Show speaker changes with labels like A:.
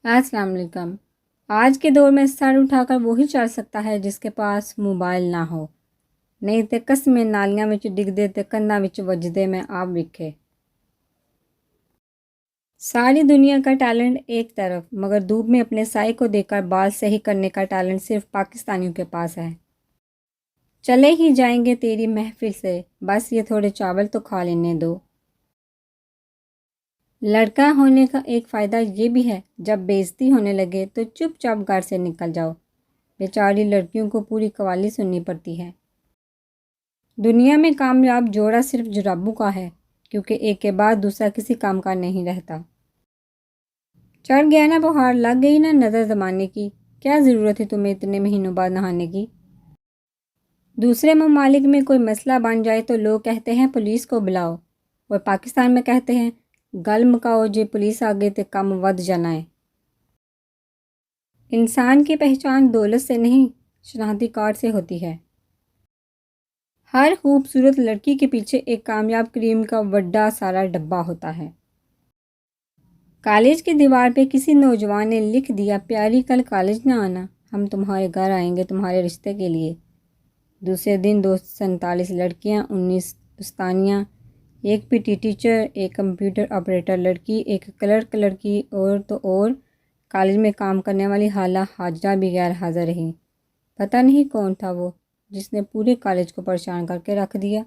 A: السلام علیکم۔ آج کے دور میں سر اٹھا کر وہی چل سکتا ہے جس کے پاس موبائل نہ ہو، نہیں تے قسمیں نالیاں وچ ڈگ دے تے کناں وچ وجدے میں آپ وکھے۔ ساری دنیا کا ٹیلنٹ ایک طرف، مگر دھوپ میں اپنے سائے کو دیکھ کر بال صحیح کرنے کا ٹیلنٹ صرف پاکستانیوں کے پاس ہے۔ چلے ہی جائیں گے تیری محفل سے، بس یہ تھوڑے چاول تو کھا لینے دو۔ لڑکا ہونے کا ایک فائدہ یہ بھی ہے، جب بے عزتی ہونے لگے تو چپ چاپ گھر سے نکل جاؤ۔ بیچاری لڑکیوں کو پوری قوالی سننی پڑتی ہے۔ دنیا میں کامیاب جوڑا صرف جرابوں کا ہے، کیونکہ ایک کے بعد دوسرا کسی کام کا نہیں رہتا۔ چڑھ گیا نا بخار، لگ گئی نا نظر زمانے کی، کیا ضرورت ہے تمہیں اتنے مہینوں بعد نہانے کی؟ دوسرے ممالک میں کوئی مسئلہ بن جائے تو لوگ کہتے ہیں پولیس کو بلاؤ، اور پاکستان میں کہتے ہیں گل مکاؤ جے پولیس آگے تے کم ود جانا ہے۔ انسان کی پہچان دولت سے نہیں، شناختی کارڈ سے ہوتی ہے۔ ہر خوبصورت لڑکی کے پیچھے ایک کامیاب کریم کا بڑا سارا ڈبہ ہوتا ہے۔ کالج کی دیوار پہ کسی نوجوان نے لکھ دیا، پیاری کل کالج نہ آنا، ہم تمہارے گھر آئیں گے تمہارے رشتے کے لیے۔ دوسرے دن 247 لڑکیاں، 19 پستانیاں، ایک پی ٹی ٹیچر، ایک کمپیوٹر آپریٹر لڑکی، ایک کلرک لڑکی، اور تو اور کالج میں کام کرنے والی حالہ حاجرہ بھی غیر حاضر رہیں۔ پتہ نہیں کون تھا وہ جس نے پورے کالج کو پریشان کر کے رکھ دیا۔